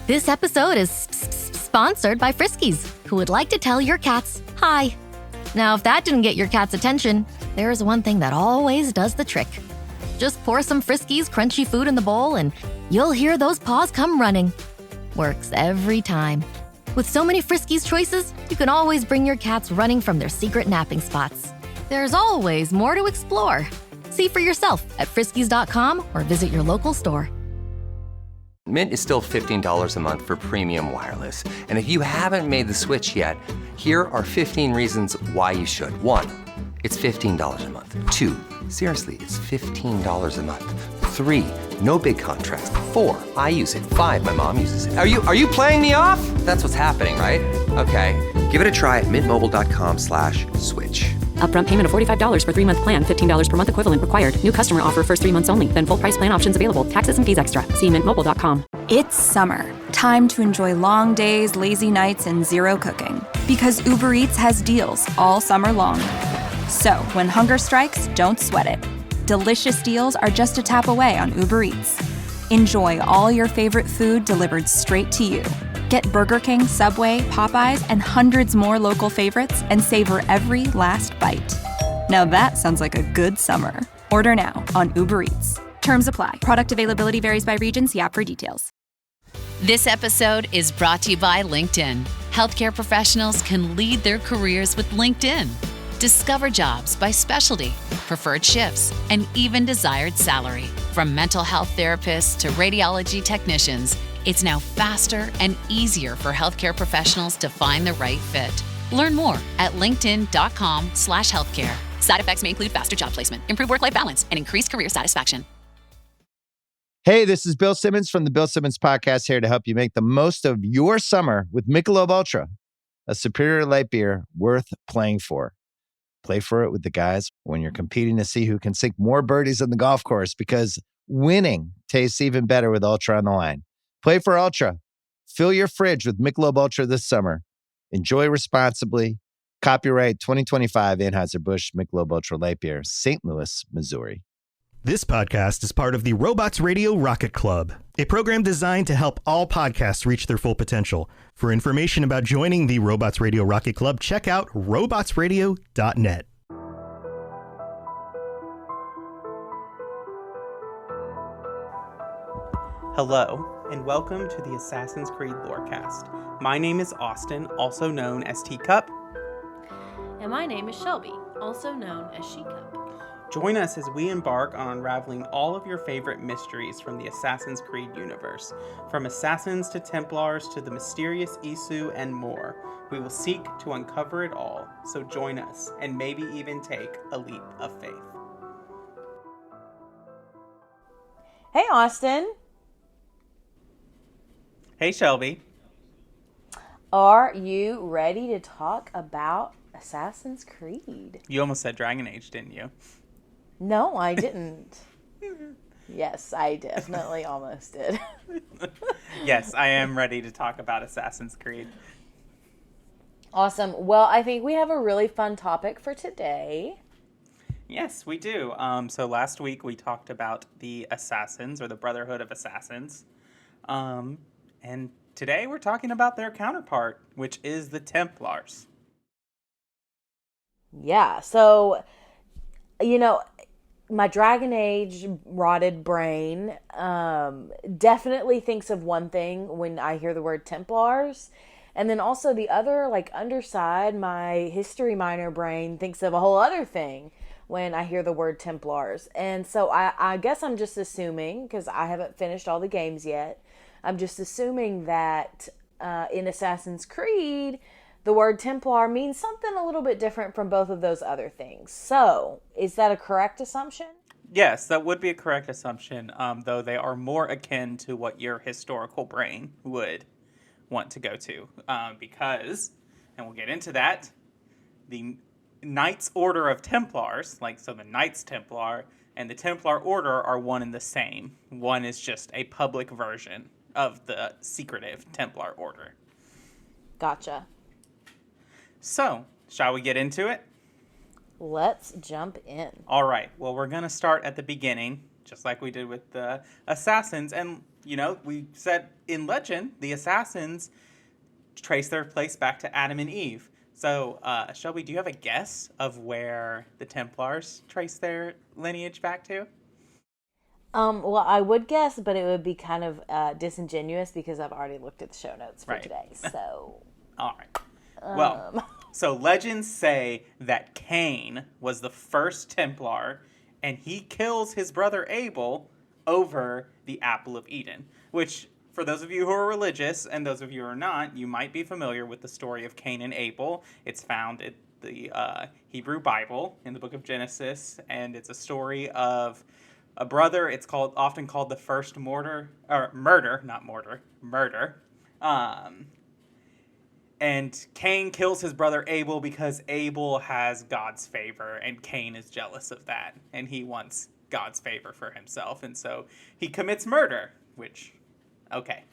This episode is sponsored by Friskies, who would like to tell your cats hi. Now, if that didn't get your cat's attention, there is one thing that always does the trick. Just pour some Friskies crunchy food in the bowl and you'll hear those paws come running. Works every time. With so many Friskies choices, you can always bring your cats running from their secret napping spots. There's always more to explore. See for yourself at friskies.com or visit your local store. Mint is still $15 a month for premium wireless. And if you haven't made the switch yet, here are 15 reasons why you should. 1, it's $15 a month. 2, seriously, it's $15 a month. 3, no big contrast. 4, I use it. 5, my mom uses it. Are you playing me off? That's what's happening, right? Okay, give it a try at mintmobile.com/switch. Upfront payment of $45 for 3-month plan, $15 per month equivalent required. New customer offer first 3 months only. Then full price plan options available. Taxes and fees extra. See mintmobile.com. It's summer. Time to enjoy long days, lazy nights, and zero cooking. Because Uber Eats has deals all summer long. So when hunger strikes, don't sweat it. Delicious deals are just a tap away on Uber Eats. Enjoy all your favorite food delivered straight to you. Get Burger King, Subway, Popeyes, and hundreds more local favorites and savor every last bite. Now that sounds like a good summer. Order now on Uber Eats. Terms apply. Product availability varies by region. See app for details. This episode is brought to you by LinkedIn. Healthcare professionals can lead their careers with LinkedIn. Discover jobs by specialty, preferred shifts, and even desired salary. From mental health therapists to radiology technicians, it's now faster and easier for healthcare professionals to find the right fit. Learn more at linkedin.com/healthcare. Side effects may include faster job placement, improved work-life balance, and increased career satisfaction. Hey, this is Bill Simmons from the Bill Simmons Podcast, here to help you make the most of your summer with Michelob Ultra, a superior light beer worth playing for. Play for it with the guys when you're competing to see who can sink more birdies on the golf course, because winning tastes even better with Ultra on the line. Play for Ultra. Fill your fridge with Michelob Ultra this summer. Enjoy responsibly. Copyright 2025 Anheuser-Busch Michelob Ultra Light Beer, St. Louis, Missouri. This podcast is part of the Robots Radio Rocket Club, a program designed to help all podcasts reach their full potential. For information about joining the Robots Radio Rocket Club, check out robotsradio.net. Hello, and welcome to the Assassin's Creed Lorecast. My name is Austin, also known as Teacup. And my name is Shelby, also known as She-Cup. Join us as we embark on unraveling all of your favorite mysteries from the Assassin's Creed universe. From assassins to Templars to the mysterious Isu and more. We will seek to uncover it all, so join us and maybe even take a leap of faith. Hey, Austin. Hey, Shelby. Are you ready to talk about Assassin's Creed? You almost said Dragon Age, didn't you? No, I didn't. Yes, I definitely almost did. Yes, I am ready to talk about Assassin's Creed. Awesome. Well, I think we have a really fun topic for today. Yes, we do. So last week we talked about the Assassins, or the Brotherhood of Assassins. And today we're talking about their counterpart, which is the Templars. Yeah, so, my Dragon Age rotted brain definitely thinks of one thing when I hear the word Templars. And then also the other, underside, my history minor brain thinks of a whole other thing when I hear the word Templars. And so I guess I'm just assuming, because I haven't finished all the games yet, I'm just assuming that in Assassin's Creed, the word Templar means something a little bit different from both of those other things. So, is that a correct assumption? Yes, that would be a correct assumption, though they are more akin to what your historical brain would want to go to. Because, and we'll get into that, the Knights Order of Templars, so the Knights Templar and the Templar Order are one and the same. One is just a public version of the secretive Templar Order. Gotcha. So, shall we get into it? Let's jump in. All right. Well, we're going to start at the beginning, just like we did with the Assassins. And we said in legend, the assassins trace their place back to Adam and Eve. So, Shelby, do you have a guess of where the Templars trace their lineage back to? Well, I would guess, but it would be kind of disingenuous because I've already looked at the show notes for today. So, all right. Well, so legends say that Cain was the first Templar, and he kills his brother Abel over the Apple of Eden, which, for those of you who are religious and those of you who are not, you might be familiar with the story of Cain and Abel. It's found in the Hebrew Bible in the book of Genesis, and it's a story of a brother. It's often called the first murder. And Cain kills his brother Abel because Abel has God's favor, and Cain is jealous of that, and he wants God's favor for himself, and so he commits murder, which, okay.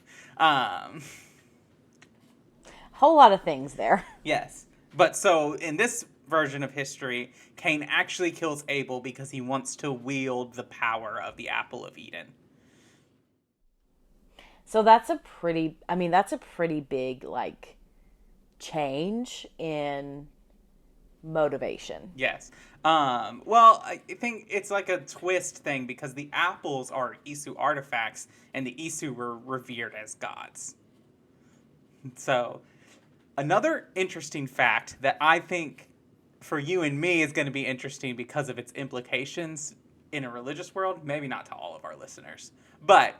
Whole lot of things there. Yes. But so in this version of history, Cain actually kills Abel because he wants to wield the power of the Apple of Eden. So that's a pretty big, change in motivation. Yes. Well, I think it's like a twist thing because the apples are Isu artifacts, and the Isu were revered as gods. So, another interesting fact that I think for you and me is going to be interesting because of its implications in a religious world, maybe not to all of our listeners, but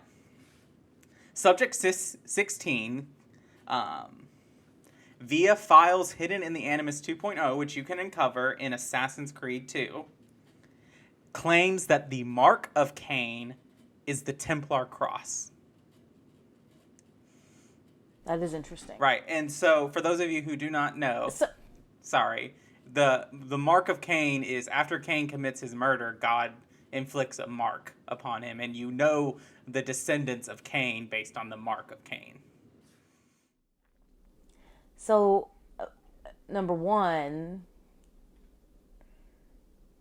Subject 16, via files hidden in the Animus 2.0, which you can uncover in Assassin's Creed 2, claims that the mark of Cain is the Templar cross. That is interesting. Right, and so for those of you who do not know, the mark of Cain is after Cain commits his murder, God inflicts a mark upon him, and you know the descendants of Cain based on the mark of Cain. So, number one,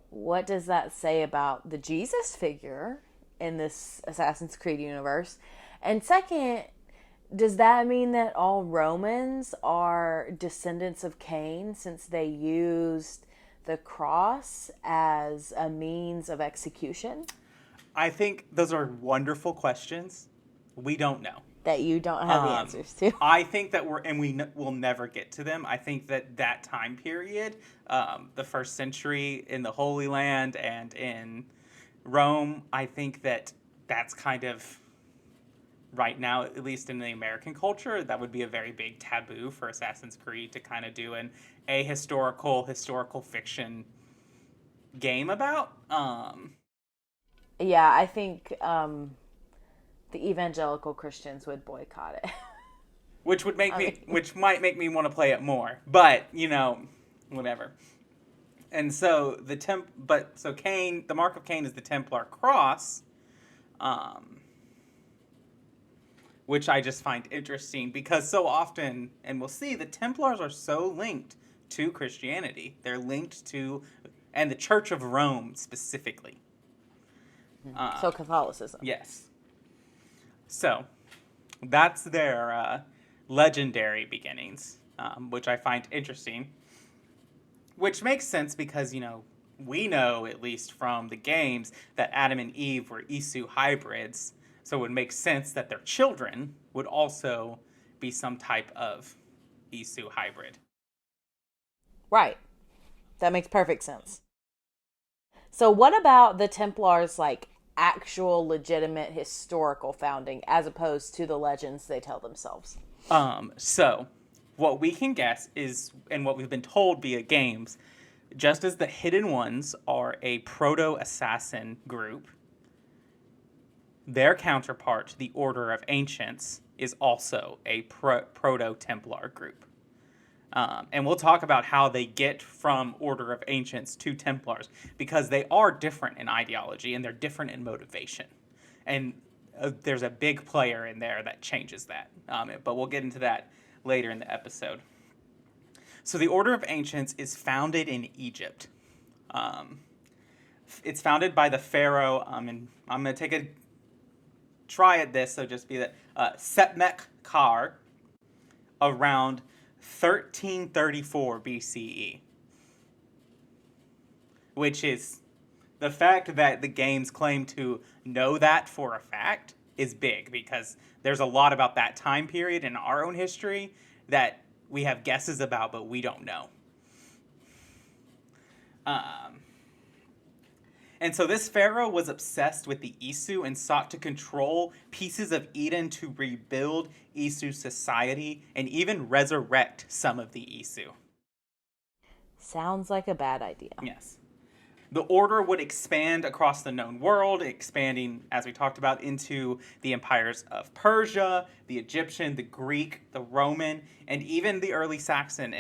what does that say about the Jesus figure in this Assassin's Creed universe? And second, does that mean that all Romans are descendants of Cain since they used the cross as a means of execution? I think those are wonderful questions. We don't know. That you don't have the answers to. I think that we'll never get to them. I think that time period, the first century in the Holy Land and in Rome, I think that's kind of, right now, at least in the American culture, that would be a very big taboo for Assassin's Creed to kind of do an historical fiction game about. Yeah, I think the evangelical Christians would boycott it. Which might make me want to play it more. But, whatever. And so Cain, the mark of Cain is the Templar cross, which I just find interesting because so often, and we'll see, the Templars are so linked to Christianity. They're linked to, and the Church of Rome specifically. So Catholicism. Yes. So that's their legendary beginnings, which I find interesting. Which makes sense because, we know, at least from the games, that Adam and Eve were Isu hybrids. So it would make sense that their children would also be some type of Isu hybrid. Right. That makes perfect sense. So what about the Templars, actual legitimate historical founding as opposed to the legends they tell themselves? So what we can guess is, and what we've been told via games, just as the Hidden Ones are a proto-assassin group, their counterpart, the Order of Ancients, is also a proto-Templar group. And we'll talk about how they get from Order of Ancients to Templars, because they are different in ideology and they're different in motivation. And there's a big player in there that changes that. But we'll get into that later in the episode. So the Order of Ancients is founded in Egypt. It's founded by the pharaoh, and I'm going to take try at this, so just be that Sepmek Kar around 1334 BCE, which is the fact that the games claim to know that for a fact is big, because there's a lot about that time period in our own history that we have guesses about, but we don't know. And so this pharaoh was obsessed with the Isu and sought to control pieces of Eden to rebuild Isu society and even resurrect some of the Isu. Sounds like a bad idea. Yes. The order would expand across the known world, expanding, as we talked about, into the empires of Persia, the Egyptian, the Greek, the Roman, and even the early Saxon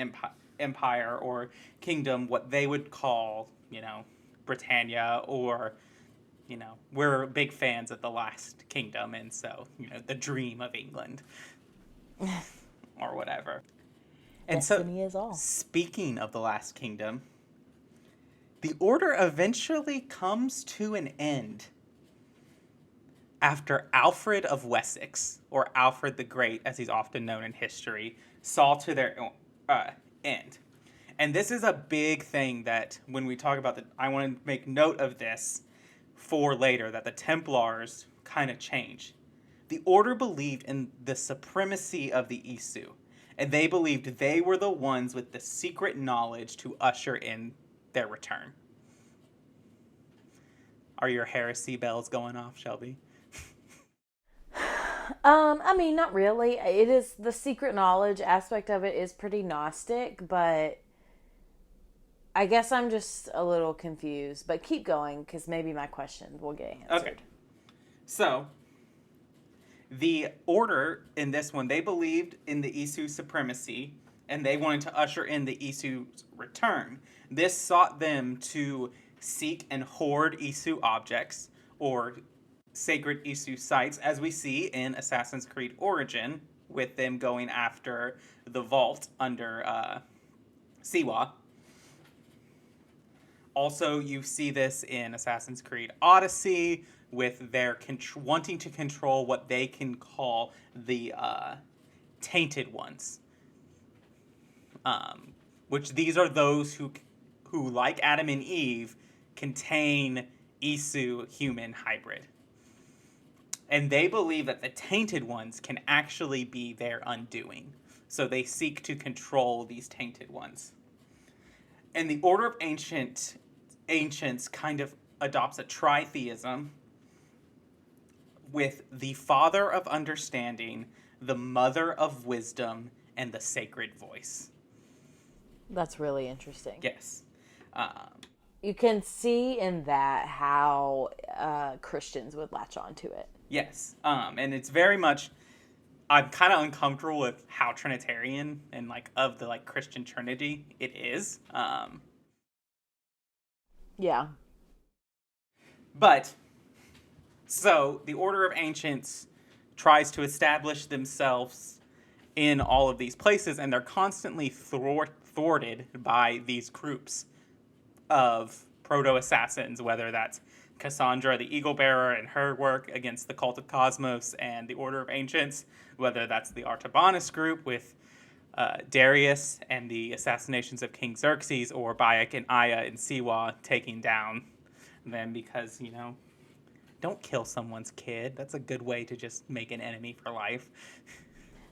empire or kingdom, what they would call, Britannia, or, we're big fans of the Last Kingdom, and so, the dream of England, or whatever. And Destiny so, is all. Speaking of the Last Kingdom, the order eventually comes to an end after Alfred of Wessex, or Alfred the Great, as he's often known in history, saw to their end. And this is a big thing that when we talk about I want to make note of this for later, that the Templars kind of change. The order believed in the supremacy of the Isu, and they believed they were the ones with the secret knowledge to usher in their return. Are your heresy bells going off, Shelby? Not really. It is, the secret knowledge aspect of it is pretty Gnostic, but I guess I'm just a little confused. But keep going, because maybe my question will get answered. Okay. So, the order in this one, they believed in the Isu supremacy, and they wanted to usher in the Isu's return. This sought them to seek and hoard Isu objects, or sacred Isu sites, as we see in Assassin's Creed Origin, with them going after the vault under Siwa. Also, you see this in Assassin's Creed Odyssey, with their wanting to control what they can call the tainted ones. Which these are those who, like Adam and Eve, contain Isu human hybrid. And they believe that the tainted ones can actually be their undoing. So they seek to control these tainted ones. And the Order of Ancients kind of adopts a tritheism with the Father of Understanding, the Mother of Wisdom, and the Sacred Voice. That's really interesting. Yes. You can see in that how Christians would latch onto it. Yes. And it's very much, I'm kind of uncomfortable with how Trinitarian and of the Christian Trinity it is. Yeah. But, so the Order of Ancients tries to establish themselves in all of these places, and they're constantly thwarted by these groups of proto-assassins, whether that's Cassandra the Eagle Bearer and her work against the Cult of Kosmos and the Order of Ancients, whether that's the Artabanus group with Darius and the assassinations of King Xerxes, or Bayek and Aya and Siwa taking down them because, don't kill someone's kid. That's a good way to just make an enemy for life.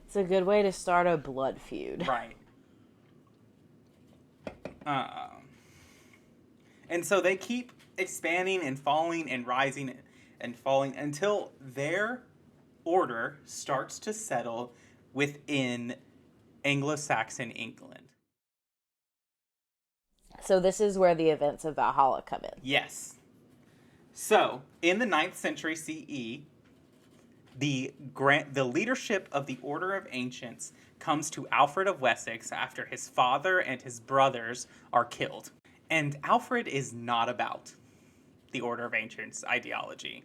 It's a good way to start a blood feud. Right. And so they keep expanding and falling and rising and falling until their order starts to settle within Anglo-Saxon England. So this is where the events of Valhalla come in. Yes. So, in the 9th century CE, the leadership of the Order of Ancients comes to Alfred of Wessex after his father and his brothers are killed. And Alfred is not about the Order of Ancients ideology.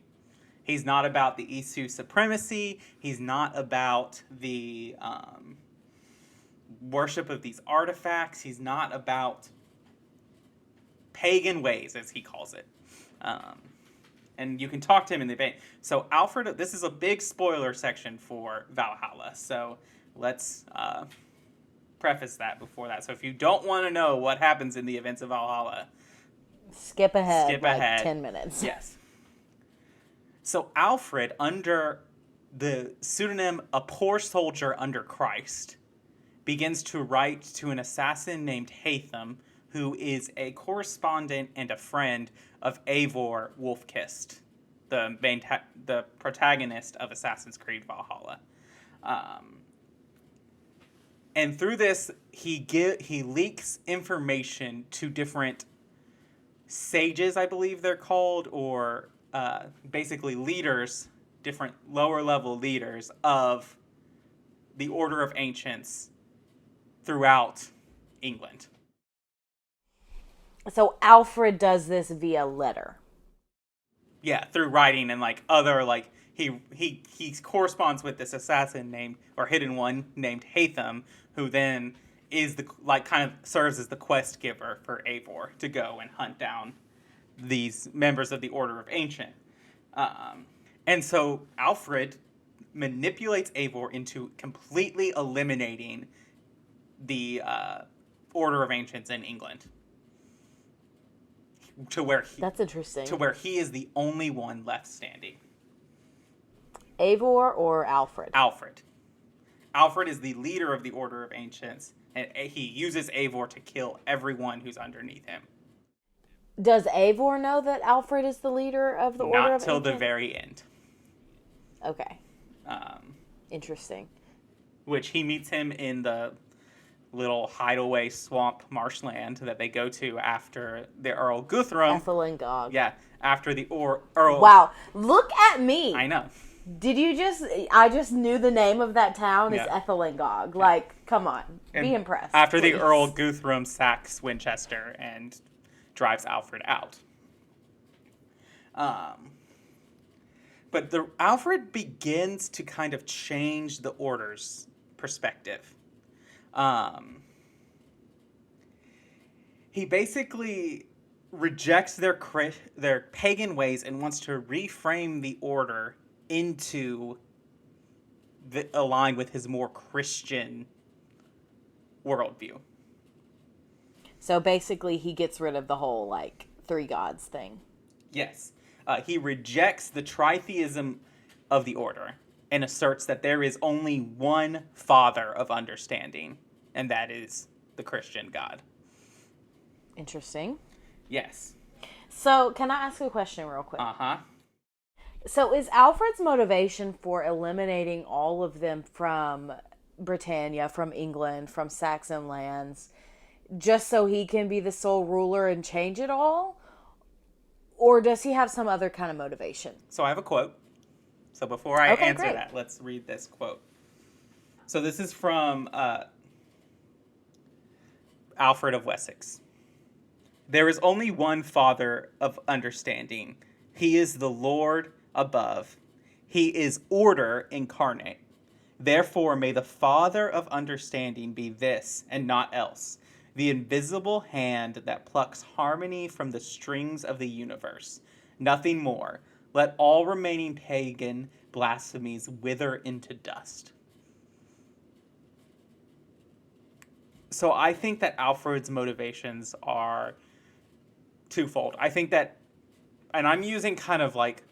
He's not about the Isu supremacy. He's not about the worship of these artifacts. He's not about pagan ways, as he calls it. and you can talk to him in the event. So Alfred, this is a big spoiler section for Valhalla. So let's preface that before that. So if you don't want to know what happens in the events of Valhalla, skip ahead skip like ahead. 10 minutes. Yes. So Alfred, under the pseudonym A Poor Soldier Under Christ, begins to write to an assassin named Hatham, who is a correspondent and a friend of Eivor Wolf-Kissed, the protagonist of Assassin's Creed Valhalla. And through this, he leaks information to different sages, I believe they're called, or basically leaders, different lower-level leaders of the Order of Ancients throughout England. So Alfred does this via letter. Yeah, through writing and like other like he corresponds with this assassin named or hidden one named Hatham, who then is the like kind of serves as the quest giver for Eivor to go and hunt down these members of the Order of Ancient. And so Alfred manipulates Eivor into completely eliminating the Order of Ancients in England. That's interesting. To where he is the only one left standing. Eivor or Alfred? Alfred. Alfred is the leader of the Order of Ancients, and he uses Eivor to kill everyone who's underneath him. Does Eivor know that Alfred is the leader of the Order of Ancients? Not till the very end. Okay. Interesting. Which he meets him in the little hideaway swamp marshland that they go to after the Earl Guthrum. Ethelingog. Yeah, after the Earl. Wow, look at me. I know. I just knew the name of that town is Yeah. Ethelingog. Like, come on, be impressed. After please. the Earl Guthrum sacks Winchester and drives Alfred out. But Alfred begins to kind of change the Order's perspective. He basically rejects their pagan ways and wants to reframe the Order into align with his more Christian worldview. So basically, he gets rid of the whole like three gods thing. Yes. He rejects the tritheism of the Order and asserts that there is only one Father of understanding, and that is the Christian God. Interesting. Yes. So, can I ask a question real quick? Uh-huh. So, is Alfred's motivation for eliminating all of them from Britannia, from England, from Saxon lands, just so he can be the sole ruler and change it all? Or does he have some other kind of motivation? So I have a quote. So before I answer that, let's read this quote. So this is from Alfred of Wessex. There is only one Father of understanding. He is the Lord above. He is order incarnate. Therefore may the Father of understanding be this and not else, the invisible hand that plucks harmony from the strings of the universe. Nothing more. Let all remaining pagan blasphemies wither into dust. So I think that Alfred's motivations are twofold. I think that, and I'm using kind of like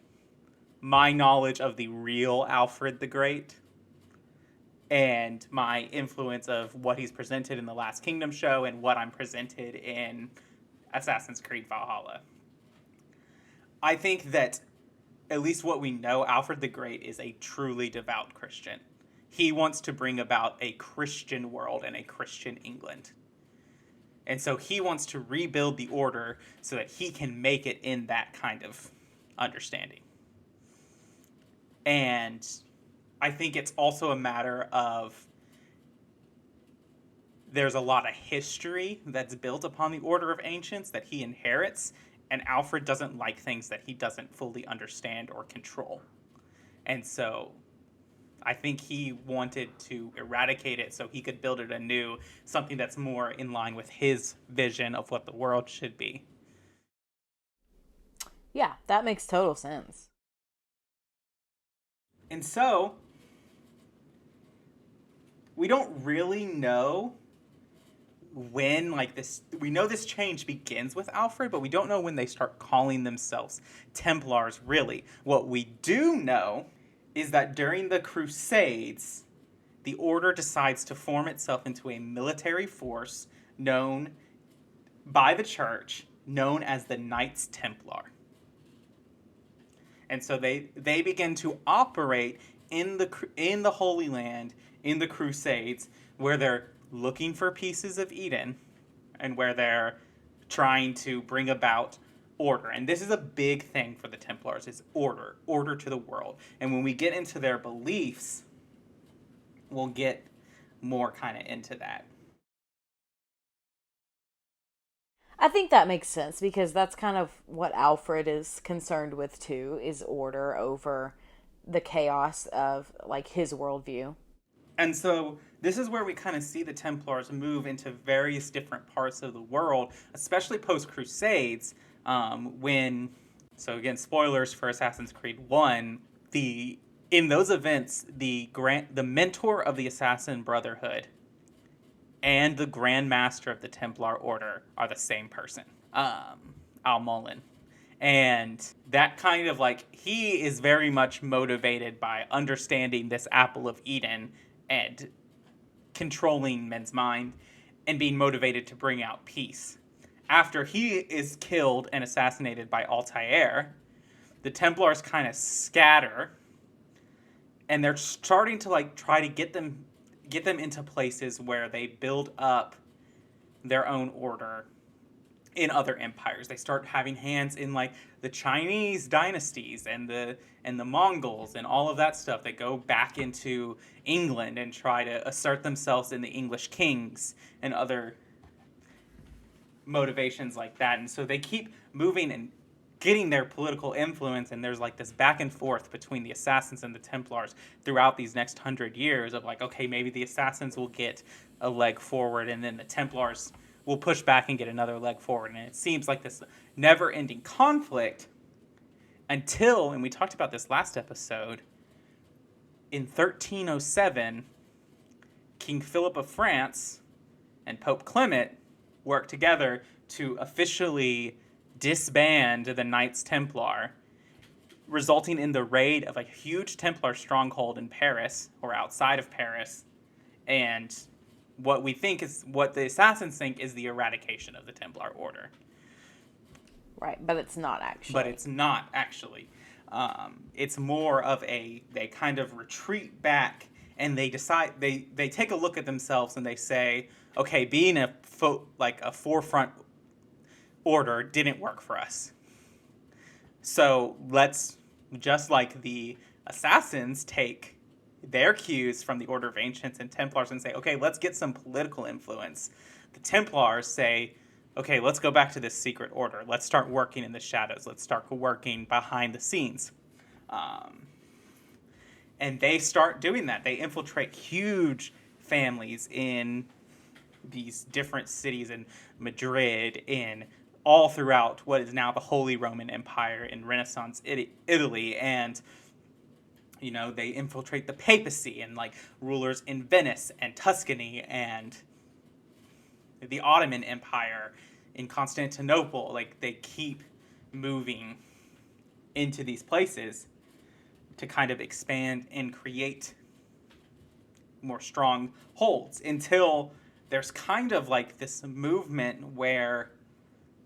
my knowledge of the real Alfred the Great and my influence of what he's presented in the Last Kingdom show and what I'm presented in Assassin's Creed Valhalla. I think that, at least what we know, Alfred the Great is a truly devout Christian. He wants to bring about a Christian world and a Christian England. And so he wants to rebuild the Order so that he can make it in that kind of understanding. And I think it's also a matter of there's a lot of history that's built upon the Order of Ancients that he inherits, and Alfred doesn't like things that he doesn't fully understand or control. And so I think he wanted to eradicate it so he could build it anew, something that's more in line with his vision of what the world should be. Yeah, that makes total sense. And so, we don't really know when, like, this... We know this change begins with Alfred, but we don't know when they start calling themselves Templars, really. What we do know is that during the Crusades, the Order decides to form itself into a military force known by the Church, known as the Knights Templar. And so they begin to operate in the Holy Land, in the Crusades, where they're looking for pieces of Eden, and where they're trying to bring about order. And this is a big thing for the Templars, is order to the world. And when we get into their beliefs, we'll get more kind of into that. I think that makes sense because that's kind of what Alfred is concerned with too, is order over the chaos of like his worldview. And so this is where we kind of see the Templars move into various different parts of the world, especially post-Crusades, when, so again, spoilers for Assassin's Creed 1, in those events, the mentor of the Assassin Brotherhood and the Grand Master of the Templar Order are the same person, Al-Mullen. And that kind of like, he is very much motivated by understanding this apple of Eden and controlling men's mind and being motivated to bring out peace. After he is killed and assassinated by Altair, the Templars kind of scatter, and they're starting to like try to get them into places where they build up their own order in other empires. They start having hands in like the Chinese dynasties and the Mongols and all of that stuff. They go back into England and try to assert themselves in the English kings and other motivations like that. And so they keep moving and getting their political influence, and there's like this back and forth between the Assassins and the Templars throughout these next 100 years of like, okay, maybe the Assassins will get a leg forward and then the Templars will push back and get another leg forward. And it seems like this never-ending conflict until, and we talked about this last episode, in 1307, King Philip of France and Pope Clement worked together to officially disband the Knights Templar, resulting in the raid of a huge Templar stronghold in Paris, or outside of Paris, and what the Assassins think is the eradication of the Templar Order. Right, but it's not actually. It's more of they kind of retreat back, and they decide, they take a look at themselves and they say, okay, being a forefront order didn't work for us. So let's, just like the Assassins take their cues from the Order of Ancients and Templars and say, okay, let's get some political influence. The Templars say, okay, let's go back to this secret order. Let's start working in the shadows. Let's start working behind the scenes. And they start doing that. They infiltrate huge families in these different cities, in Madrid, in all throughout what is now the Holy Roman Empire in Renaissance Italy, and they infiltrate the papacy and like rulers in Venice and Tuscany and the Ottoman Empire in Constantinople. Like, they keep moving into these places to kind of expand and create more strongholds until there's kind of like this movement where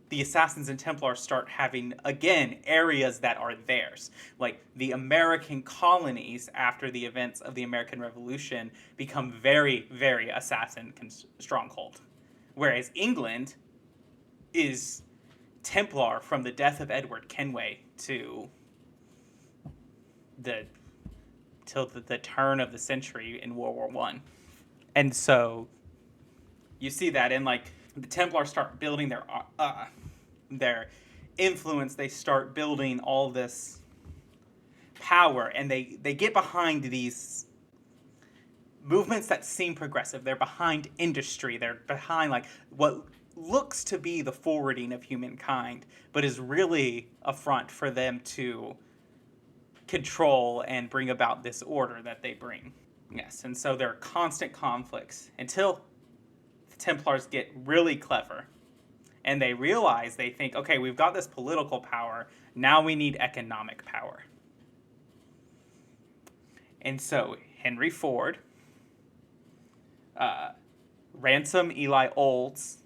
the Assassins and Templars start having, again, areas that are theirs. Like, the American colonies, after the events of the American Revolution, become very, very Assassin stronghold. Whereas England is Templar from the death of Edward Kenway till the turn of the century in World War I. And so you see that in like the Templars start building their influence. They start building all this power, and they get behind these movements that seem progressive. They're behind industry. They're behind like what looks to be the forwarding of humankind, but is really a front for them to control and bring about this order that they bring. Yes, and so there are constant conflicts until the Templars get really clever. And they realize, they think, okay, we've got this political power, now we need economic power. And so Henry Ford, Ransom Eli Olds,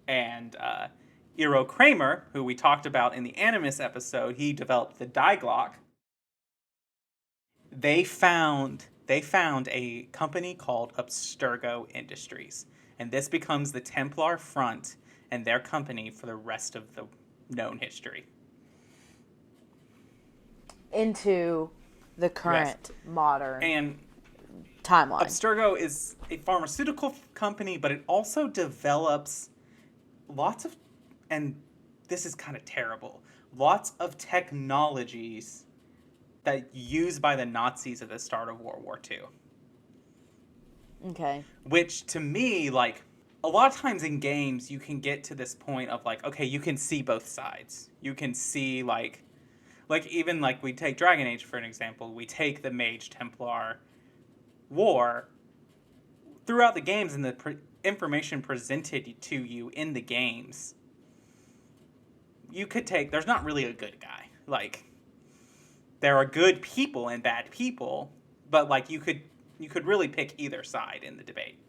and Eero Kramer, who we talked about in the Animus episode, he developed the Die Glock. They found a company called Abstergo Industries, and this becomes the Templar front and their company for the rest of the known history. Into the current modern and timeline. Abstergo is a pharmaceutical company, but it also develops lots of, and this is kind of terrible, lots of technologies that used by the Nazis at the start of World War II. Okay. Which, to me, like, a lot of times in games, you can get to this point of, like, okay, you can see both sides. You can see, like even, like, we take Dragon Age, for an example. We take the Mage Templar war. Throughout the games and the information presented to you in the games, you could take, there's not really a good guy. Like, there are good people and bad people, but, like, you could really pick either side in the debate.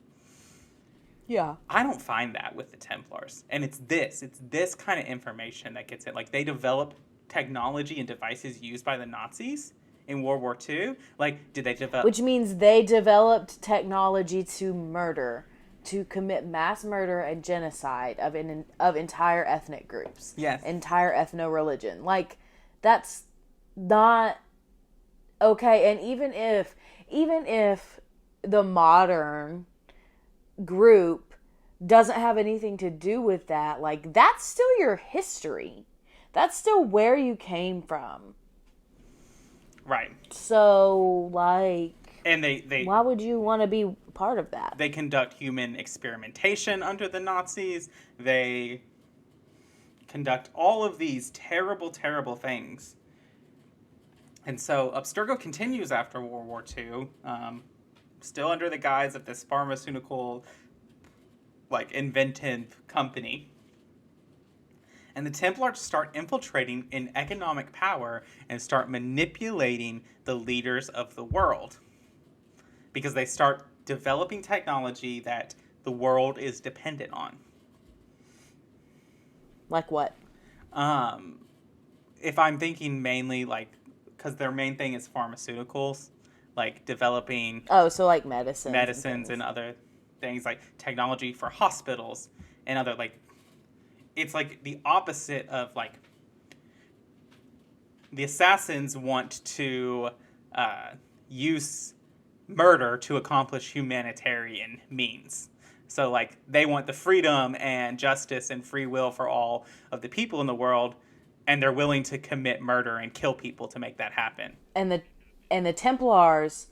Yeah. I don't find that with the Templars. And it's this kind of information that gets it. Like, they develop technology and devices used by the Nazis in World War II. Like, did they develop... Which means they developed technology to murder, to commit mass murder and genocide of entire ethnic groups. Yes. Entire ethno-religion. Like, that's not okay. And even if the modern group doesn't have anything to do with that, like, that's still your history. That's still where you came from. Right. So, like, and they why would you want to be part of that? They conduct human experimentation under the Nazis. They conduct all of these terrible, terrible things. And so Abstergo continues after World War II, still under the guise of this pharmaceutical, like, inventive company. And the Templars start infiltrating in economic power and start manipulating the leaders of the world. Because they start developing technology that the world is dependent on. Like what? If I'm thinking mainly, like, because their main thing is pharmaceuticals, like developing... Oh, so like medicines and other things, like technology for hospitals and other, like... It's like the opposite of, like, the assassins want to use murder to accomplish humanitarian means. So, like, they want the freedom and justice and free will for all of the people in the world, and they're willing to commit murder and kill people to make that happen. And the Templars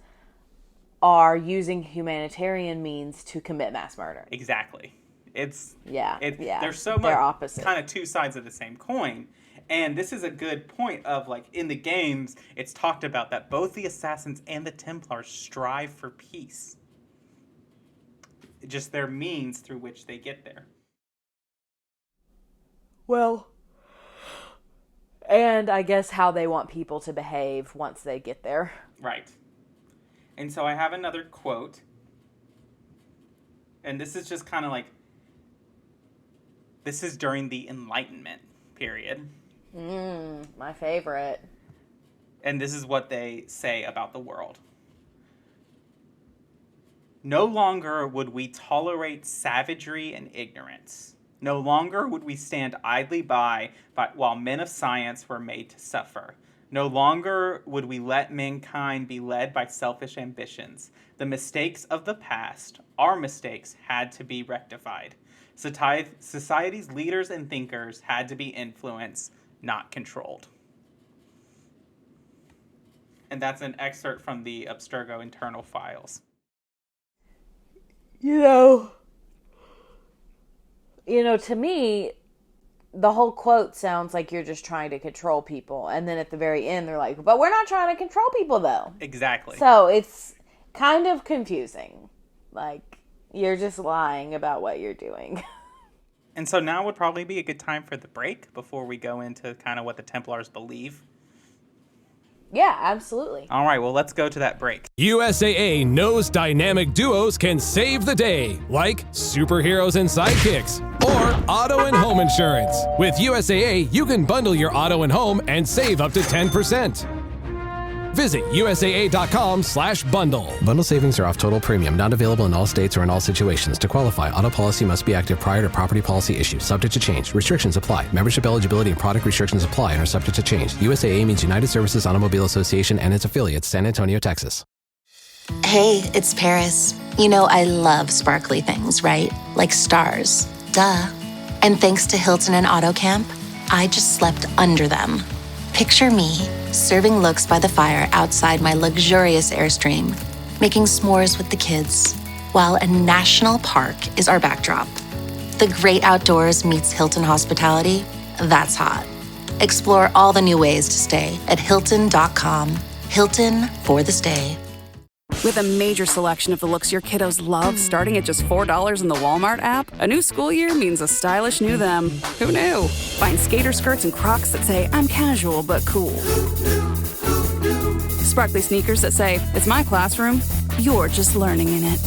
are using humanitarian means to commit mass murder. Exactly. There's so They're much opposite. kind of two sides of the same coin. And this is a good point of, like, in the games, it's talked about that both the Assassins and the Templars strive for peace. Just their means through which they get there. Well, and I guess how they want people to behave once they get there. Right. And so I have another quote. And this is just kind of like, this is during the Enlightenment period. My favorite. And this is what they say about the world. No longer would we tolerate savagery and ignorance. No longer would we stand idly by while men of science were made to suffer. No longer would we let mankind be led by selfish ambitions. The mistakes of the past, our mistakes, had to be rectified. Society's leaders and thinkers had to be influenced, not controlled. And that's an excerpt from the Abstergo internal files. You know, to me, the whole quote sounds like you're just trying to control people. And then at the very end, they're like, but we're not trying to control people, though. Exactly. So it's kind of confusing. Like, you're just lying about what you're doing. And so now would probably be a good time for the break before we go into kind of what the Templars believe. Yeah, absolutely. All right, well, let's go to that break. USAA knows dynamic duos can save the day, like superheroes and sidekicks, or auto and home insurance. With USAA, you can bundle your auto and home and save up to 10%. Visit USAA.com/bundle. Bundle savings are off total premium, not available in all states or in all situations. To qualify, auto policy must be active prior to property policy issue, subject to change. Restrictions apply. Membership eligibility and product restrictions apply and are subject to change. USAA means United Services Automobile Association and its affiliates, San Antonio, Texas. Hey, it's Paris. You know I love sparkly things, right? Like stars. Duh. And thanks to Hilton and AutoCamp, I just slept under them. Picture me, serving looks by the fire outside my luxurious Airstream, making s'mores with the kids, while a national park is our backdrop. The great outdoors meets Hilton hospitality. That's hot. Explore all the new ways to stay at Hilton.com. Hilton for the stay. With a major selection of the looks your kiddos love, starting at just $4 in the Walmart app, a new school year means a stylish new them. Who knew? Find skater skirts and Crocs that say, I'm casual but cool. Sparkly sneakers that say, it's my classroom, you're just learning in it.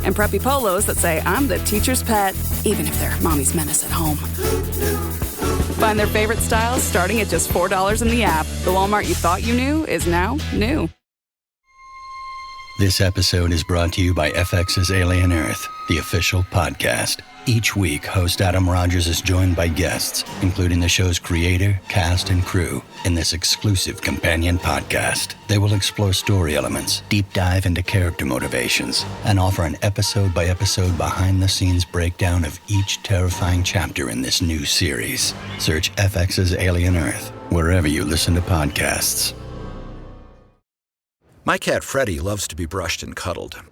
And preppy polos that say, I'm the teacher's pet, even if they're mommy's menace at home. Find their favorite styles starting at just $4 in the app. The Walmart you thought you knew is now new. This episode is brought to you by FX's Alien Earth, the official podcast. Each week, host Adam Rogers is joined by guests, including the show's creator, cast, and crew, in this exclusive companion podcast. They will explore story elements, deep dive into character motivations, and offer an episode-by-episode behind-the-scenes breakdown of each terrifying chapter in this new series. Search FX's Alien Earth wherever you listen to podcasts. My cat Freddie loves to be brushed and cuddled.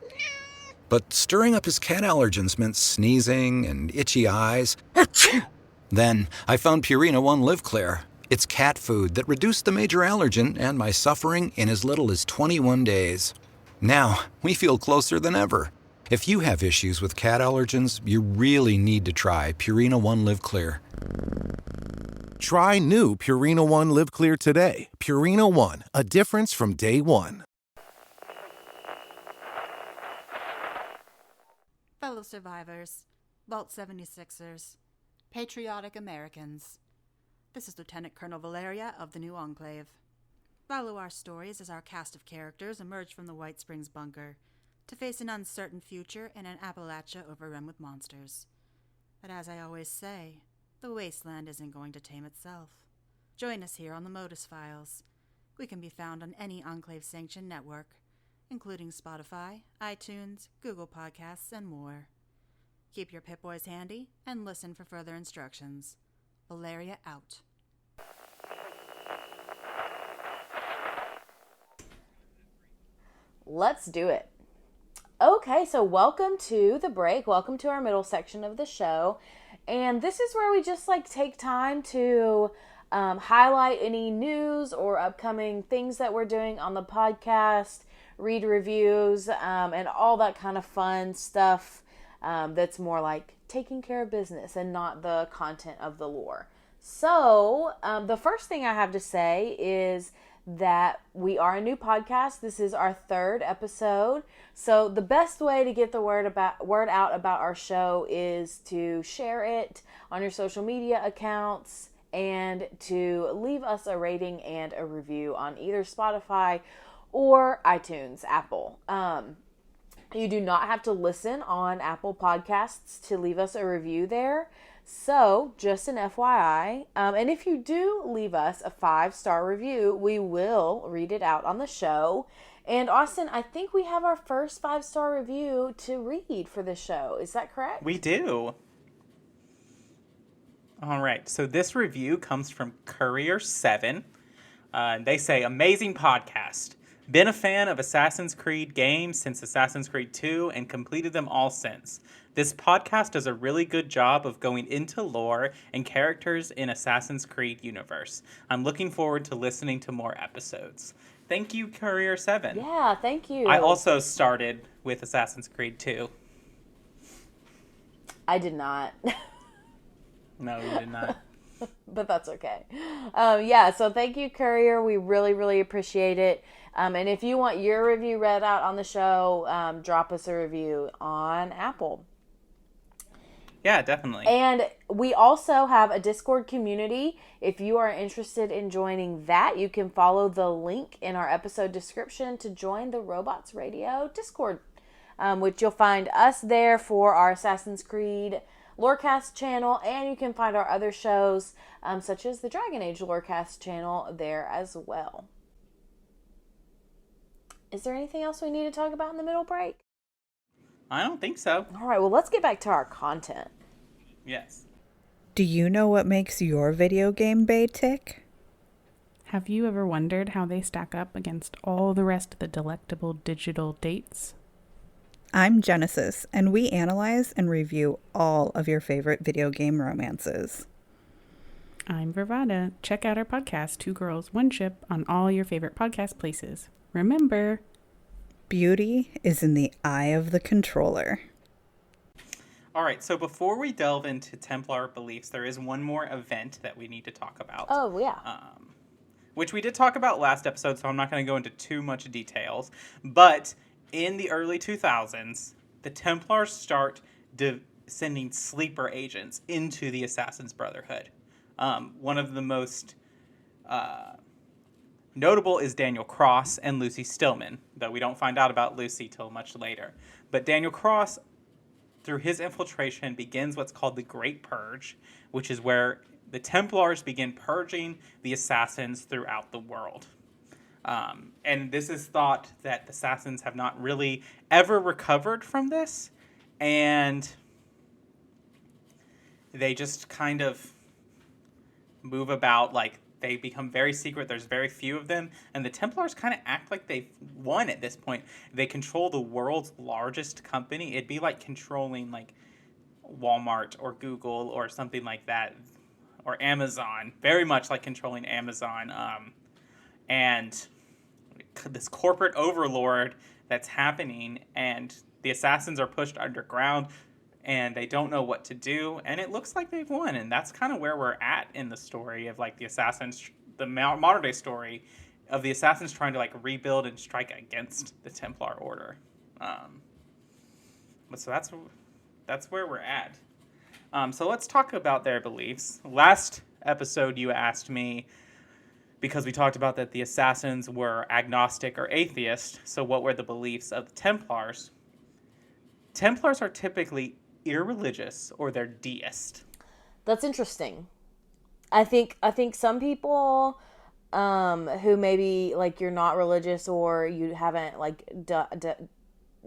But stirring up his cat allergens meant sneezing and itchy eyes. Then I found Purina One Live Clear. It's cat food that reduced the major allergen and my suffering in as little as 21 days. Now, we feel closer than ever. If you have issues with cat allergens, you really need to try Purina One Live Clear. Try new Purina One Live Clear today. Purina One, a difference from day one. Fellow survivors, Vault 76ers, patriotic Americans. This is Lieutenant Colonel Valeria of the New Enclave. Follow our stories as our cast of characters emerge from the White Springs bunker to face an uncertain future in an Appalachia overrun with monsters. But as I always say, the wasteland isn't going to tame itself. Join us here on the Modus Files. We can be found on any Enclave-sanctioned network, including Spotify, iTunes, Google Podcasts, and more. Keep your Pip-Boys handy and listen for further instructions. Valeria out. Let's do it. Okay, so welcome to the break. Welcome to our middle section of the show. And this is where we just take time to highlight any news or upcoming things that we're doing on the podcast, read reviews, and all that kind of fun stuff that's more like taking care of business and not the content of the lore. So the first thing I have to say is that we are a new podcast. This is our third episode. So the best way to get the word out about our show is to share it on your social media accounts and to leave us a rating and a review on either Spotify or iTunes, Apple. You do not have to listen on Apple Podcasts to leave us a review there. So, just an FYI. And if you do leave us a 5-star review, we will read it out on the show. And Austin, I think we have our first 5-star review to read for the show. Is that correct? We do. All right. So this review comes from Courier7. They say, amazing podcast. Been a fan of Assassin's Creed games since Assassin's Creed 2 and completed them all since. This podcast does a really good job of going into lore and characters in Assassin's Creed universe. I'm looking forward to listening to more episodes. Thank you, Courier7. Yeah, thank you. I also started with Assassin's Creed 2. I did not. No, you did not. But that's okay. Yeah, so thank you, Courier. We really, really appreciate it. And if you want your review read out on the show, drop us a review on Apple. Yeah, definitely. And we also have a Discord community. If you are interested in joining that, you can follow the link in our episode description to join the Robots Radio Discord, which you'll find us there for our Assassin's Creed Lorecast channel, and you can find our other shows, such as the Dragon Age Lorecast channel, there as well. Is there anything else we need to talk about in the middle break? I don't think so. All right, well, let's get back to our content. Yes. Do you know what makes your video game bay tick? Have you ever wondered how they stack up against all the rest of the delectable digital dates? I'm Genesis, and we analyze and review all of your favorite video game romances. I'm Vervada. Check out our podcast, Two Girls, One Ship, on all your favorite podcast places. Remember, beauty is in the eye of the controller. All right, so before we delve into Templar beliefs, there is one more event that we need to talk about. Oh, yeah. Which we did talk about last episode, so I'm not going to go into too much details. But in the early 2000s, the Templars start sending sleeper agents into the Assassin's Brotherhood. One of the most notable is Daniel Cross and Lucy Stillman, though we don't find out about Lucy till much later. But Daniel Cross, through his infiltration, begins what's called the Great Purge, which is where the Templars begin purging the assassins throughout the world. And this is thought that the assassins have not really ever recovered from this, and they just kind of move about, like, they become very secret. There's very few of them, and the Templars kind of act like they've won at this point. They control the world's largest company. It'd be like controlling, like, Walmart or Google or something like that, or Amazon. Very much like controlling Amazon. And this corporate overlord that's happening, and the assassins are pushed underground, and they don't know what to do, and it looks like they've won, and that's kind of where we're at in the story of, like, the assassins, the modern day story of the assassins trying to, like, rebuild and strike against the Templar Order. But so that's where we're at. So let's talk about their beliefs. Last episode you asked me, because we talked about that the assassins were agnostic or atheist, so what were the beliefs of the Templars? Templars are typically irreligious, or they're deist. That's interesting. I think some people who maybe, like, you're not religious, or you haven't, like,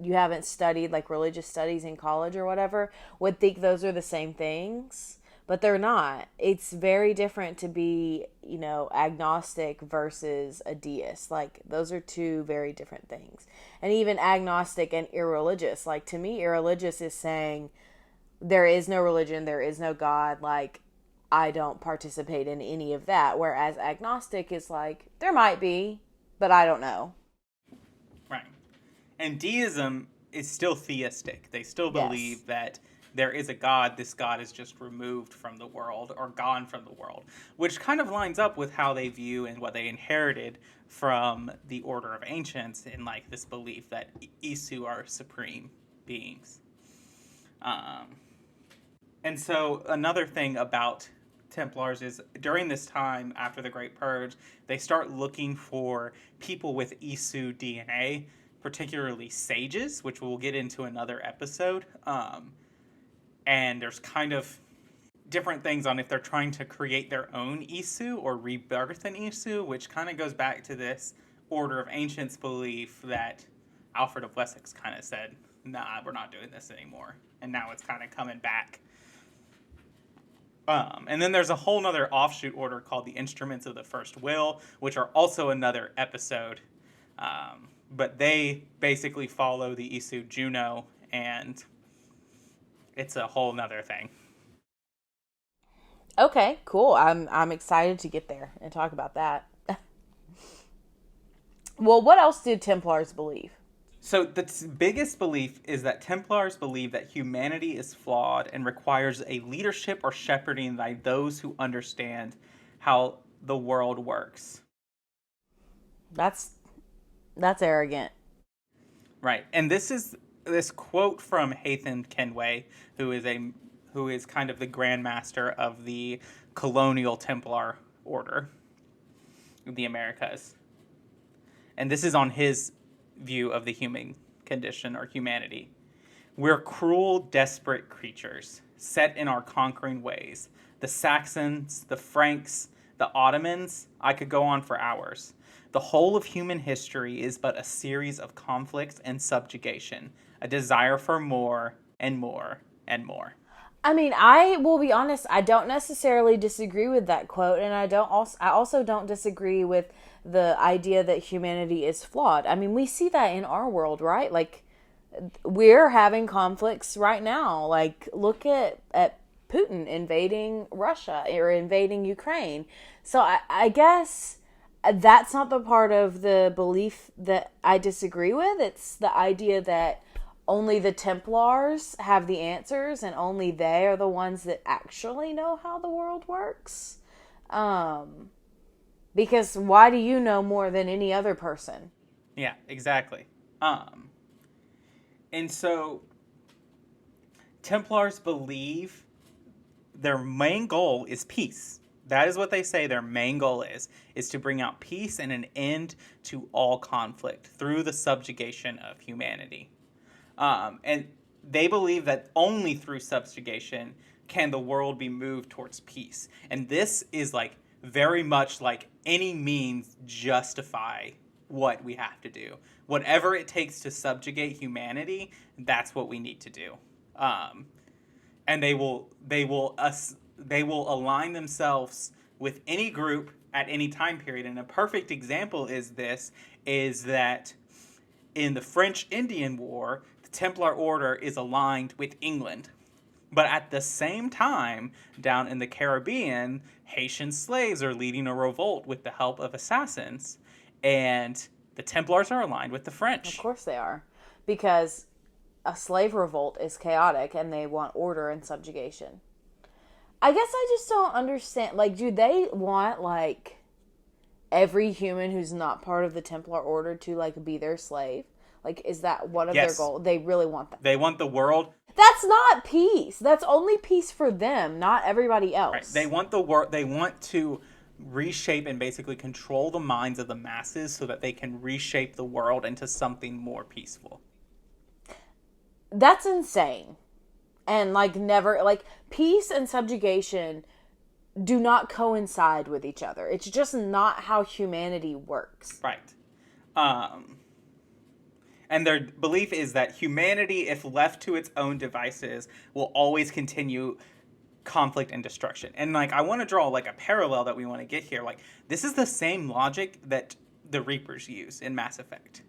you haven't studied, like, religious studies in college or whatever, would think those are the same things, but they're not. It's very different to be, you know, agnostic versus a deist. Like, those are two very different things. And even agnostic and irreligious, like, to me, irreligious is saying there is no religion, there is no God, like, I don't participate in any of that. Whereas agnostic is like, there might be, but I don't know. Right. And deism is still theistic. They still believe that there is a God. This God is just removed from the world, or gone from the world, which kind of lines up with how they view and what they inherited from the Order of Ancients, in, like, this belief that Isu are supreme beings. And so another thing about Templars is, during this time after the Great Purge, they start looking for people with Isu DNA, particularly sages, which we'll get into another episode. And there's kind of different things on if they're trying to create their own Isu or rebirth an Isu, which kind of goes back to this Order of Ancients belief that Alfred of Wessex kind of said, nah, we're not doing this anymore. And now it's kind of coming back. And then there's a whole other offshoot order called the Instruments of the First Will, which are also another episode. But they basically follow the Isu Juno, and it's a whole nother thing. Okay, cool. I'm excited to get there and talk about that. Well, what else do Templars believe? So the biggest belief is that Templars believe that humanity is flawed and requires a leadership or shepherding by those who understand how the world works. That's arrogant. Right. And this quote from Hathan Kenway, who is kind of the Grand Master of the colonial Templar Order of the Americas. And this is on his view of the human condition or humanity. We're cruel, desperate creatures, set in our conquering ways. The Saxons, the Franks, the Ottomans, I could go on for hours. The whole of human history is but a series of conflicts and subjugation, a desire for more and more and more. I mean, I will be honest, I don't necessarily disagree with that quote, and I also don't disagree with the idea that humanity is flawed. I mean, we see that in our world, right? Like, we're having conflicts right now. Like, look at Putin invading Russia or invading Ukraine. So I guess that's not the part of the belief that I disagree with. It's the idea that only the Templars have the answers and only they are the ones that actually know how the world works. Because why do you know more than any other person? Yeah, exactly. And so Templars believe their main goal is peace. That is what they say their main goal is to bring out peace and an end to all conflict through the subjugation of humanity. And they believe that only through subjugation can the world be moved towards peace. And this is like very much like any means justify what we have to do. Whatever it takes to subjugate humanity, that's what we need to do. And they will align themselves with any group at any time period. And a perfect example is that in the French Indian War, the Templar Order is aligned with England. But at the same time, down in the Caribbean, Haitian slaves are leading a revolt with the help of assassins. And the Templars are aligned with the French. Of course they are. Because a slave revolt is chaotic and they want order and subjugation. I guess I just don't understand. Like, do they want, like, every human who's not part of the Templar Order to, like, be their slave? Like, is that one of their goals? They really want that. They want the world. That's not peace. That's only peace for them, not everybody else. Right. They want the world. They want to reshape and basically control the minds of the masses so that they can reshape the world into something more peaceful. That's insane. And, like, never, like, peace and subjugation do not coincide with each other. It's just not how humanity works. Right. And their belief is that humanity, if left to its own devices, will always continue conflict and destruction. And, like, I want to draw, like, a parallel that we want to get here. Like, this is the same logic that the Reapers use in Mass Effect.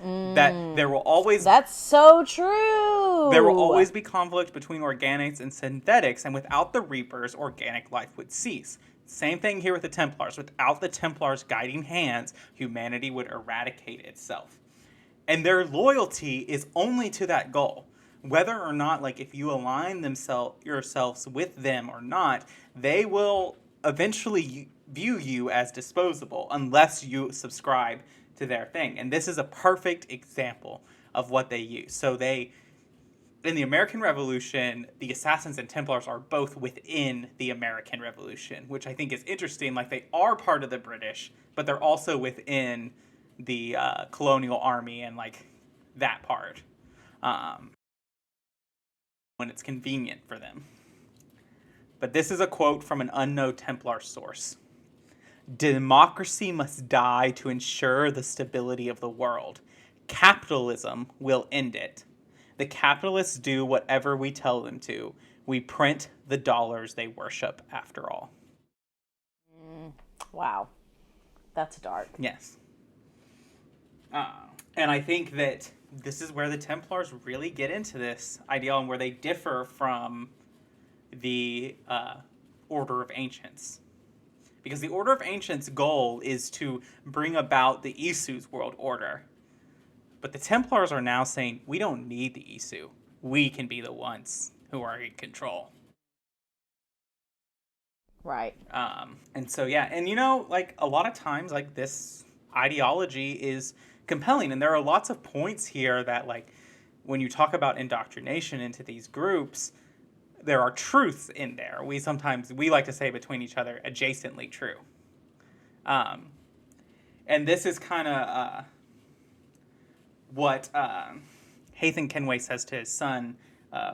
That there will always... That's so true! There will always be conflict between organics and synthetics, and without the Reapers, organic life would cease. Same thing here with the Templars. Without the Templars' guiding hands, humanity would eradicate itself. And their loyalty is only to that goal. Whether or not, like, if you align yourselves with them or not, they will eventually view you as disposable unless you subscribe to their thing. And this is a perfect example of what they use. So in the American Revolution, the Assassins and Templars are both within the American Revolution, which I think is interesting. Like, they are part of the British, but they're also within the colonial army and, like, that part. When it's convenient for them. But this is a quote from an unknown Templar source. Democracy must die to ensure the stability of the world. Capitalism will end it. The capitalists do whatever we tell them to. We print the dollars they worship, after all. Wow. That's dark. Yes. And I think that this is where the Templars really get into this idea and where they differ from the Order of Ancients. Because the Order of Ancients' goal is to bring about the Isu's world order. But the Templars are now saying, we don't need the Isu. We can be the ones who are in control. Right. And so, yeah. And, like, a lot of times, like, this ideology is compelling. And there are lots of points here that, like, when you talk about indoctrination into these groups, there are truths in there. We like to say between each other, adjacently true. And this is kind of what Hathan Kenway says to his son,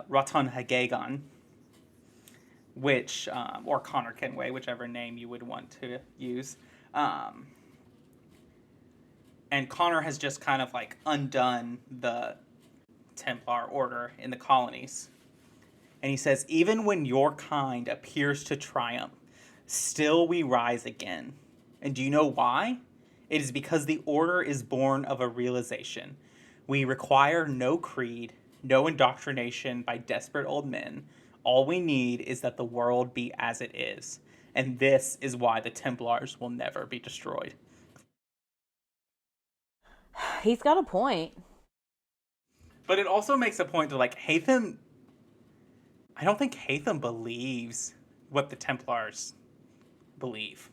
Ratan Hagagon, which, or Connor Kenway, whichever name you would want to use. And Connor has just kind of like undone the Templar Order in the colonies. And he says, even when your kind appears to triumph, still we rise again. And do you know why? It is because the Order is born of a realization. We require no creed, no indoctrination by desperate old men. All we need is that the world be as it is. And this is why the Templars will never be destroyed. He's got a point. But it also makes a point that, like, Hathan... I don't think Hathan believes what the Templars believe.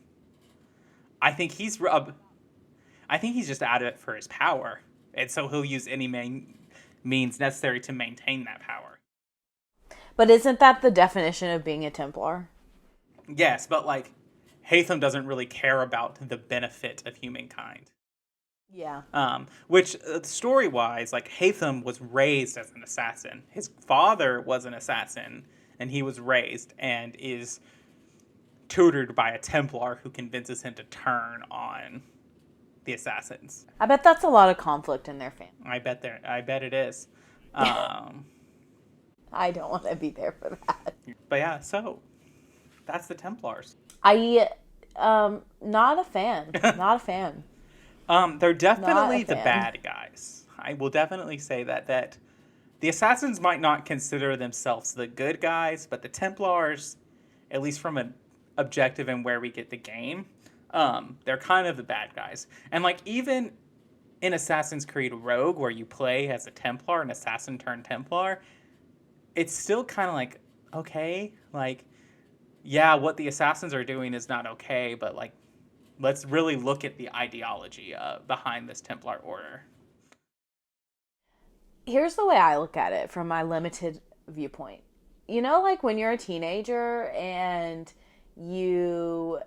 I think he's just at it for his power. And so he'll use any means necessary to maintain that power. But isn't that the definition of being a Templar? Yes, but, like, Hathan doesn't really care about the benefit of humankind. Yeah. Which, story-wise, like, Hathan was raised as an assassin. His father was an assassin, and he was raised and is tutored by a Templar who convinces him to turn on the assassins. I bet that's a lot of conflict in their family. I bet it is. I don't want to be there for that. But yeah, so that's the Templars. Not a fan. Not a fan. They're definitely the bad guys. I will definitely say that the assassins might not consider themselves the good guys, but the Templars, at least from an objective and where we get the game, they're kind of the bad guys. And like even in Assassin's Creed Rogue, where you play as a Templar, an assassin turned Templar, it's still kind of like, okay, like, yeah, what the assassins are doing is not okay, but like, let's really look at the ideology behind this Templar Order. Here's the way I look at it from my limited viewpoint. You know, like when you're a teenager and you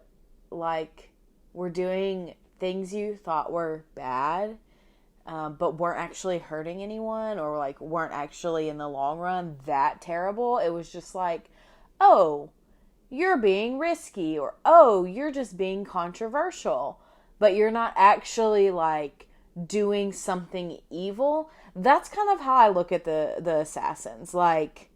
like were doing things you thought were bad, but weren't actually hurting anyone or like weren't actually in the long run that terrible. It was just like, oh, you're being risky, or oh, you're just being controversial, but you're not actually like doing something evil. That's kind of how I look at the assassins. Like,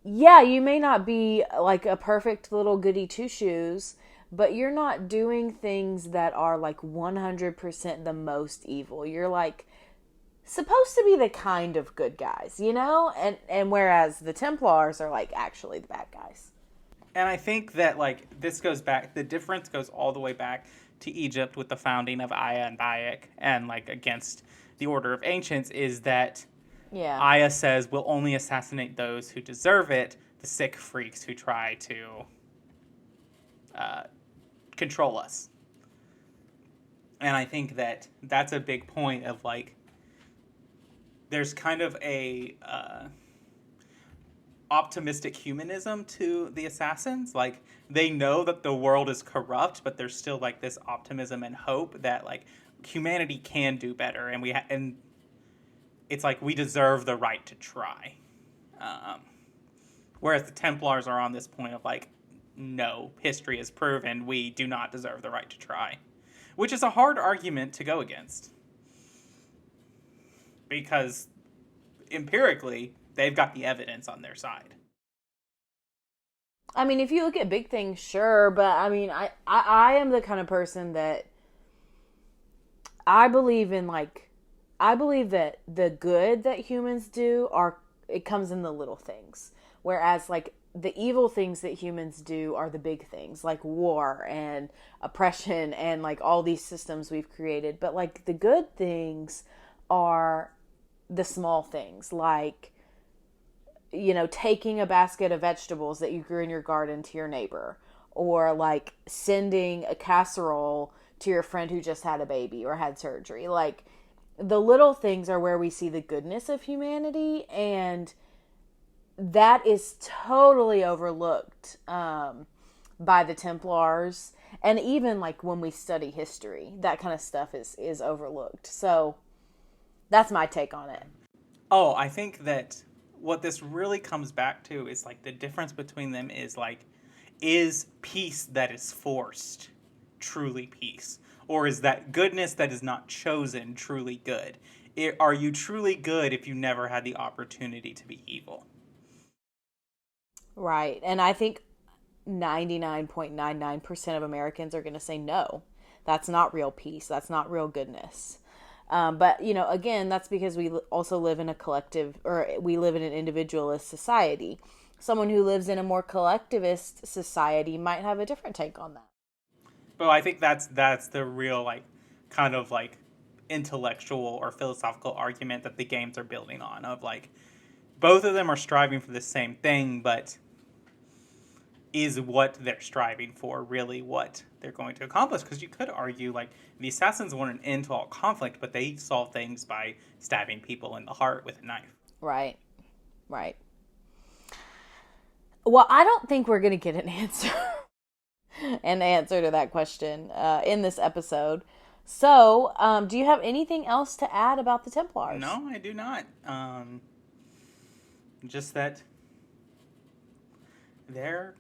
yeah, you may not be like a perfect little goody two shoes, but you're not doing things that are like 100% the most evil. You're like supposed to be the kind of good guys, you know? And whereas the Templars are like actually the bad guys. And I think that like this goes back, the difference goes all the way back to Egypt with the founding of Aya and Bayek, and like against the Order of Ancients is that Aya says we'll only assassinate those who deserve it, the sick freaks who try to control us. And I think that that's a big point of like, there's kind of a optimistic humanism to the assassins. Like, they know that the world is corrupt, but there's still like this optimism and hope that like humanity can do better, and and it's like we deserve the right to try. Whereas the Templars are on this point of like, no, history has proven we do not deserve the right to try, which is a hard argument to go against because empirically they've got the evidence on their side. I mean, if you look at big things, sure, but I mean, I am the kind of person that I believe that the good that humans do it comes in the little things. Whereas like the evil things that humans do are the big things, like war and oppression and like all these systems we've created. But like the good things are the small things, like, you know, taking a basket of vegetables that you grew in your garden to your neighbor, or like sending a casserole to your friend who just had a baby or had surgery. Like the little things are where we see the goodness of humanity, and that is totally overlooked by the Templars. And even like when we study history, that kind of stuff is overlooked. So that's my take on it. Oh, I think that what this really comes back to is like the difference between them is like, is peace that is forced truly peace? Or is that goodness that is not chosen truly good? Are you truly good if you never had the opportunity to be evil? Right. And I think 99.99% of Americans are going to say no. That's not real peace. That's not real goodness. But, you know, again, that's because we also live in a collective, or we live in an individualist society. Someone who lives in a more collectivist society might have a different take on that. But I think that's the real, like, kind of, like, intellectual or philosophical argument that the games are building on, of, like, both of them are striving for the same thing, but is what they're striving for really what they're going to accomplish? Because you could argue, like, the assassins want an end to all conflict, but they solve things by stabbing people in the heart with a knife. Right. Right. Well, I don't think we're going to get an answer to that question in this episode. So, do you have anything else to add about the Templars? No, I do not. Just that they're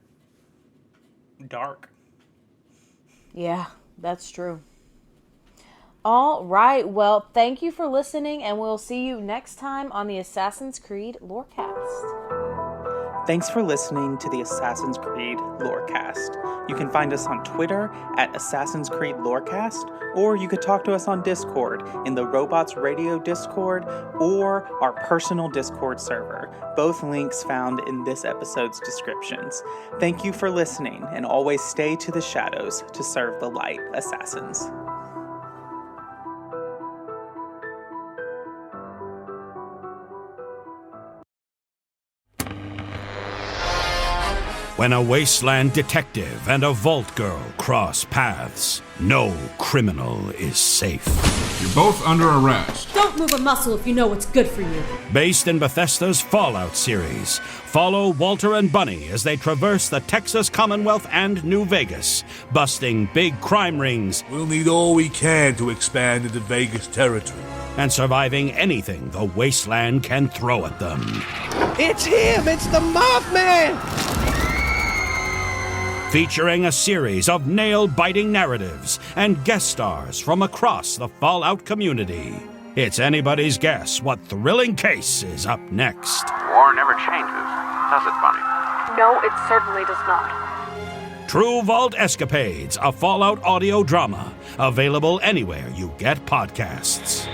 dark. Yeah, that's true. All right. Well, thank you for listening, and we'll see you next time on the Assassin's Creed Lorecast. Thanks for listening to the Assassin's Creed Lorecast. You can find us on Twitter at Assassin's Creed Lorecast, or you could talk to us on Discord in the Robots Radio Discord or our personal Discord server. Both links found in this episode's descriptions. Thank you for listening, and always stay to the shadows to serve the light, Assassins. When a wasteland detective and a vault girl cross paths, no criminal is safe. You're both under arrest. Don't move a muscle if you know what's good for you. Based in Bethesda's Fallout series, follow Walter and Bunny as they traverse the Texas Commonwealth and New Vegas, busting big crime rings. We'll need all we can to expand into Vegas territory. And surviving anything the wasteland can throw at them. It's him! It's the Mothman! Featuring a series of nail-biting narratives and guest stars from across the Fallout community. It's anybody's guess what thrilling case is up next. War never changes, does it, Bunny? No, it certainly does not. True Vault Escapades, a Fallout audio drama. Available anywhere you get podcasts.